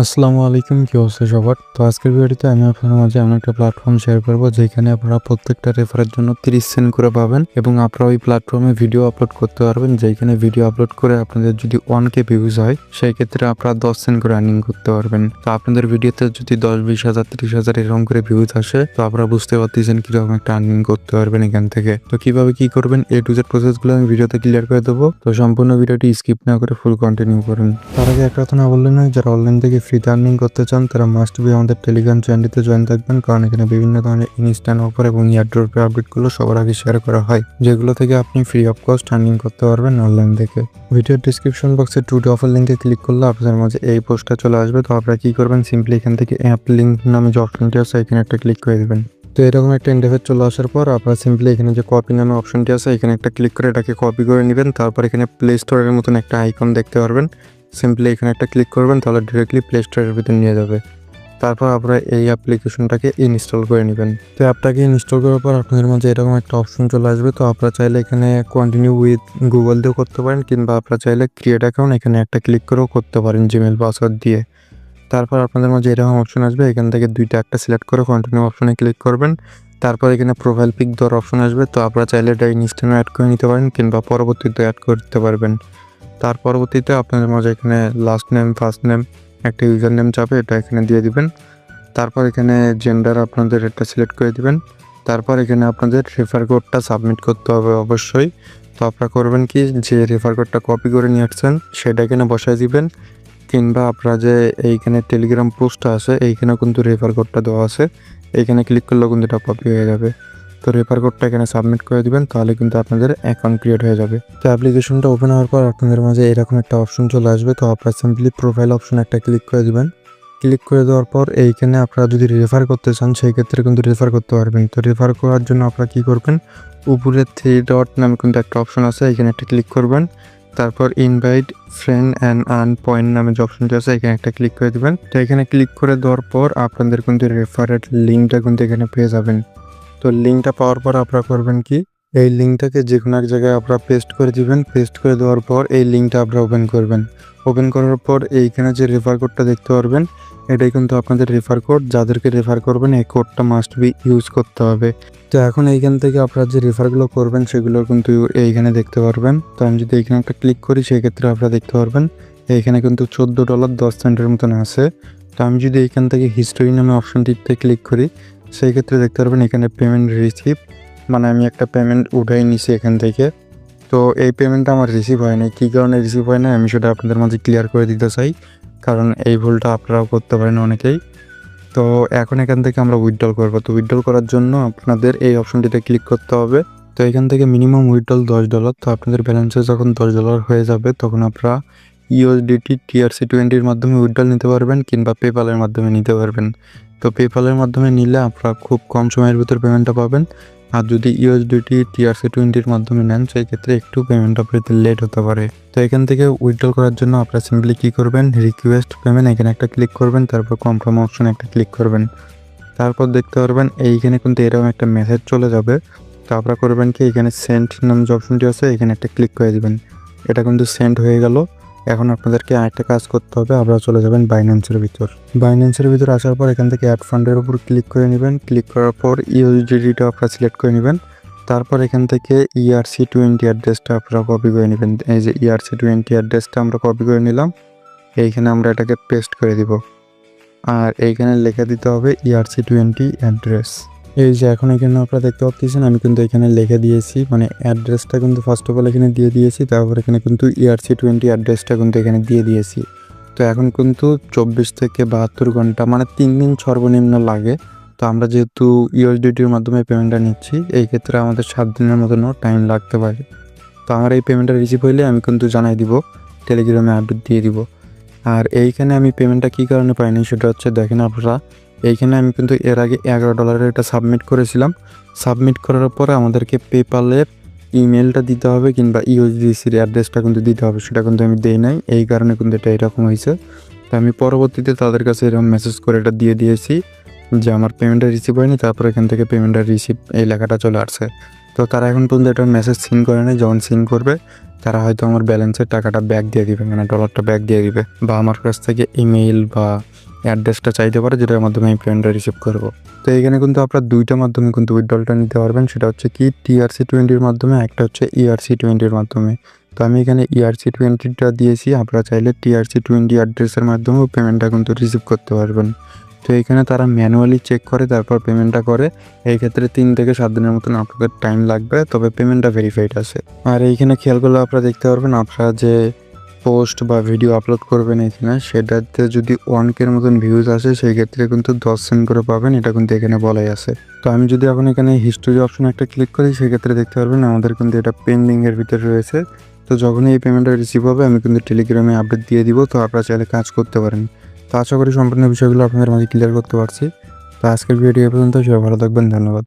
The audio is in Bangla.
আসসালামু আলাইকুম, কি অবস্থা সবার? তো আজকের ভিডিওতে আমি আপনাদের মাঝে এমন একটা প্ল্যাটফর্ম শেয়ার করব যেখানে আপনারা প্রত্যেকটা রেফারের জন্য 30 সেন্ট করে পাবেন এবং আপনারা ওই প্ল্যাটফর্মে ভিডিও আপলোড করতে পারবেন। যেখানে ভিডিও আপলোড করে আপনাদের যদি 1K ভিউজ হয় সেই ক্ষেত্রে আপনারা 10 সেন্ট করে আর্নিং করতে পারবেন। তো আপনাদের ভিডিওতে যদি 10-20 হাজার 30 হাজার এরকম করে ভিউজ আসে তো আপনারা বুঝতে পারতেছেন কিরকম একটা আর্নিং করতে পারবেন এখান থেকে। তো কিভাবে কি করবেন A to Z প্রসেসগুলো আমি ভিডিওতে ক্লিয়ার করে দেবো। তো সম্পূর্ণ ভিডিওটি স্কিপ না করে ফুল কন্টিনিউ করুন। তার আগে একটা কথা না বললে নয়, যারা অনলাইন থেকে ফ্রিতে আর্নিং করতে চান তারা মাস্ট বি আমাদের টেলিগ্রাম চ্যানেলটিতে জয়েন থাকবেন, কারণ এখানে বিভিন্ন ধরনের ইনস্ট্যান্ট অফার এবং ইয়ারড্রপের আপডেটগুলো সবার আগে শেয়ার করা হয়, যেগুলো থেকে আপনি ফ্রি অফ কস্ট আর্নিং করতে পারবেন অনলাইন থেকে। ভিডিওর ডিসক্রিপশন বক্সে টুডে অফার লিঙ্কে ক্লিক করলে আপনাদের মাঝে এই পোস্টটা চলে আসবে। তো আপনারা কি করবেন, সিম্পলি এখান থেকে অ্যাপ লিঙ্ক নামে যে অপশনটি আছে এখানে একটা ক্লিক করে দেবেন। তো এরকম একটা ইন্টারফেস চলে আসার পর আপনারা সিম্পলি এখানে যে কপি নামে অপশনটি আছে এখানে একটা ক্লিক করে এটাকে কপি করে নেবেন। তারপর এখানে প্লে স্টোরের মতন একটা আইকন দেখতে পারবেন, সিম্পলি এখানে একটা ক্লিক করবেন, তাহলে ডিরেক্টলি প্লে স্টোরের ভিতরে নিয়ে যাবে। তারপর আপনারা এই অ্যাপ্লিকেশনটাকে ইনস্টল করে নেবেন। তো অ্যাপটাকে ইনস্টল করার পর আপনাদের মাঝে এরকম একটা অপশন চলে আসবে। তো আপনারা চাইলে এখানে কন্টিনিউ উইথ গুগল দিয়েও করতে পারেন, কিংবা আপনারা চাইলে ক্রিয়েট অ্যাকাউন্ট এখানে একটা ক্লিক করেও করতে পারেন জিমেল পাসওয়ার্ড দিয়ে। তারপর আপনাদের মাঝে এরকম অপশন আসবে, এখান থেকে দুইটা একটা সিলেক্ট করে কন্টিনিউ অপশনে ক্লিক করবেন। তারপর এখানে প্রোফাইল পিক দেওয়ার অপশন আসবে। তো আপনারা চাইলে এটা ইনস্ট্যান্ট অ্যাড করে নিতে পারেন কিংবা পরবর্তীতে অ্যাড করতে পারবেন। তার পরবর্তীতে আপনাদের মাঝে এখানে লাস্ট নেম ফার্স্ট নেম একটা ইউজার নেম চাপে এটা এখানে দিয়ে দিবেন। তারপর এখানে জেন্ডার আপনাদের এটা সিলেক্ট করে দিবেন। তারপর এখানে আপনাদের রেফার কোডটা সাবমিট করতে হবে অবশ্যই। তো আপনারা করবেন কি, যে রেফার কোডটা কপি করে নিয়ে আসছেন সেটা এখানে বসায় দিবেন, কিংবা আপনারা যে এইখানে টেলিগ্রাম পোস্টটা আছে এইখানে কিন্তু রেফার কোডটা দেওয়া আছে, এইখানে ক্লিক করলেও কিন্তু এটা কপি হয়ে যাবে। তো রেফার কোডটা এখানে সাবমিট করে দিবেন, তাহলে কিন্তু আপনাদের অ্যাকাউন্ট ক্রিয়েট হয়ে যাবে। তো অ্যাপ্লিকেশনটা ওপেন হওয়ার পর আপনাদের মাঝে এরকম একটা অপশন চলে আসবে। তো আপনারা সিম্পলি প্রোফাইল অপশন একটা ক্লিক করে দিবেন। ক্লিক করে দেওয়ার পর এইখানে আপনারা যদি রেফার করতে চান সেই ক্ষেত্রে কিন্তু রেফার করতে পারবেন। তো রেফার করার জন্য আপনারা কী করবেন, উপরে 3 ডট নামে কিন্তু একটা অপশন আছে, এখানে একটা ক্লিক করবেন। তারপর invite friend and earn point নামে যে অপশনটি আছে এখানে একটা ক্লিক করে দেবেন। তো এখানে ক্লিক করে দেওয়ার পর আপনাদের কিন্তু রেফারের লিঙ্কটা কিন্তু এখানে পেয়ে যাবেন। তো লিঙ্কটা পাওয়ার পর আপনারা করবেন কি, এই লিঙ্কটাকে যে কোনো এক জায়গায় আপনারা পেস্ট করে দিবেন। পেস্ট করে দেওয়ার পর এই লিঙ্কটা আপনারা ওপেন করবেন। ওপেন করার পর এইখানে যে রেফার কোডটা দেখতে পারবেন এটাই কিন্তু আপনাদের রেফার কোড। যাদেরকে রেফার করবেন এই কোডটা মাস্ট বি ইউজ করতে হবে। তো এখন এইখান থেকে আপনারা যে রেফারগুলো করবেন সেগুলো কিন্তু এইখানে দেখতে পারবেন। তো আমি যদি এইখানে একটা ক্লিক করি সেক্ষেত্রে আপনারা দেখতে পারবেন এইখানে কিন্তু $14.10 মতন আছে। তো আমি যদি এইখান থেকে হিস্টোরি নামে অপশনটিতে ক্লিক করি সেই ক্ষেত্রে দেখতে পারবেন এখানে পেমেন্ট রিসিভ, মানে আমি একটা পেমেন্ট উঠাই নিছি এখান থেকে। তো এই পেমেন্টটা আমার রিসিভ হয় নাই, কী কারণে রিসিভ হয় না আমি সেটা আপনাদের মাঝে ক্লিয়ার করে দিতে চাই, কারণ এই ভুলটা আপনারাও করতে পারেন অনেকেই। তো এখন এখান থেকে আমরা উইথড্রল করবো। তো উইথড্রল করার জন্য আপনাদের এই অপশনটিতে ক্লিক করতে হবে। তো এখান থেকে মিনিমাম উইথড্রল $10। তো আপনাদের ব্যালেন্সে যখন $10 হয়ে যাবে তখন আপনারা USDT TRC20 মাধ্যমে উইথড্রল নিতে পারবেন, কিংবা পেপ্যালের মাধ্যমে নিতে পারবেন। তো পেপ্যালের মাধ্যমে নিলে আপনারা খুব কম সময়ের ভিতর পেমেন্টটা পাবেন, আর যদি USDT TRC20 মাধ্যমে নেন সেই ক্ষেত্রে একটু পেমেন্টটা পেতে লেট হতে পারে। তো এখান থেকে উইথড্রল করার জন্য আপনারা সিম্পলি কী করবেন, রিকোয়েস্ট পেমেন্ট এখানে একটা ক্লিক করবেন, তারপর কনফার্ম অপশনে একটা ক্লিক করবেন। তারপর দেখতে পারবেন এইখানে কিন্তু এরকম একটা মেসেজ চলে যাবে। তো আপনারা করবেন কি, এখানে সেন্ড নাম যে অপশনটি আছে এখানে একটা ক্লিক করে দিবেন। এটা কিন্তু সেন্ড হয়ে গেল। এখন আপনাদেরকে আরেকটা কাজ করতে হবে, আপনারা চলে যাবেন বাইন্যান্সের ভিতর। বাইন্যান্সের ভিতর আসার পর এখান থেকে অ্যাড ফান্ডের উপর ক্লিক করে নেবেন। ক্লিক করার পর USDTটা আপনারা সিলেক্ট করে নেবেন। তারপর এখান থেকে ERC20 অ্যাড্রেসটা আপনারা কপি করে নেবেন। এই যে ERC20 অ্যাড্রেসটা আমরা কপি করে নিলাম, এইখানে আমরা এটাকে পেস্ট করে দিব, আর এইখানে লিখে দিতে হবে ERC20 অ্যাড্রেস। এই যে এখন এখানে আপনারা দেখতে পাচ্ছেন আমি কিন্তু এখানে লিখে দিয়েছি, মানে অ্যাড্রেসটা কিন্তু ফার্স্ট অফ অল এখানে দিয়ে দিয়েছি, তারপর এখানে কিন্তু ERC20 অ্যাড্রেসটা কিন্তু এখানে দিয়ে দিয়েছি। তো এখন কিন্তু 24 থেকে 72 ঘন্টা মানে 3 দিন সর্বনিম্ন লাগে। তো আমরা যেহেতু USDTর মাধ্যমে পেমেন্টটা নিচ্ছি এই ক্ষেত্রে আমাদের 7 দিনের মতনও টাইম লাগতে পারে। তো আমার এই পেমেন্টটা রিসিভ হইলে আমি কিন্তু জানাই দিব, টেলিগ্রামে আপডেট দিয়ে দিব। আর এইখানে আমি পেমেন্টটা কী কারণে পাইনি সেটা হচ্ছে, দেখেন আপনারা এইখানে আমি কিন্তু এর আগে $11 এটা সাবমিট করেছিলাম। সাবমিট করার পরে আমাদেরকে পেপ্যালের ইমেলটা দিতে হবে, কিংবা USDCর অ্যাড্রেসটা কিন্তু দিতে হবে, সেটা কিন্তু আমি দেই নাই, এই কারণে কিন্তু এটা এরকম হয়েছে। তো আমি পরবর্তীতে তাদের কাছে এরকম মেসেজ করে এটা দিয়ে দিয়েছি যে আমার পেমেন্টটা রিসিভ হয়নি, তারপর এখান থেকে পেমেন্টটা রিসিভ এই লেখাটা চলে আসছে। তো তারা এখন পর্যন্ত এটার মেসেজ সিন করে নেয়, যখন সিন করবে তারা হয়তো আমার ব্যালেন্সের টাকাটা ব্যাক দিয়ে দিবে, মানে ডলারটা ব্যাক দিয়ে দিবে, বা আমার কাছ থেকে ইমেইল বা অ্যাড্রেসটা চাইতে পারে, যেটার মাধ্যমে আমি পেমেন্টটা রিসিভ করবো। তো এখানে কিন্তু আপনার দুইটা মাধ্যমে কিন্তু উইথড্রলটা নিতে পারবেন, সেটা হচ্ছে কি TRC20 মাধ্যমে, একটা হচ্ছে ERC20 মাধ্যমে। তো আমি এখানে ERC20টা দিয়েছি, আপনারা চাইলে TRC20 অ্যাড্রেসের মাধ্যমেও পেমেন্টটা কিন্তু রিসিভ করতে পারবেন। তো এখানে তারা ম্যানুয়ালি চেক করে তারপর পেমেন্টটা করে, এই ক্ষেত্রে 3 থেকে 7 দিনের মতন আপনাদের টাইম লাগবে, তবে পেমেন্টটা ভেরিফাইড আছে। আর এইখানে খেয়াল করলে আপনারা দেখতে পারবেন, আপনারা যে পোস্ট বা ভিডিও আপলোড করবেন এখানে, সেটাতে যদি 1K মতন ভিউজ আসে সেই ক্ষেত্রে কিন্তু 10 সেন্ট করে পাবেন, এটা কিন্তু এখানে বলাই আছে। তো আমি যদি এখন এখানে হিস্টোরি অপশন একটা ক্লিক করি, সেক্ষেত্রে দেখতে পারবেন আমাদের কিন্তু এটা পেন্ডিংয়ের ভিতরে রয়েছে। তো যখনই এই পেমেন্টটা রিসিভ হবে আমি কিন্তু টেলিগ্রামে আপডেট দিয়ে দিব, তো আপনারা চাইলে কাজ করতে পারেন। তো আশা করি সম্পূর্ণ বিষয়গুলো আপনাদের মাঝে ক্লিয়ার করতে পারছি। তো আজকের ভিডিও এ পর্যন্ত, সবাই ভালো থাকবেন, ধন্যবাদ।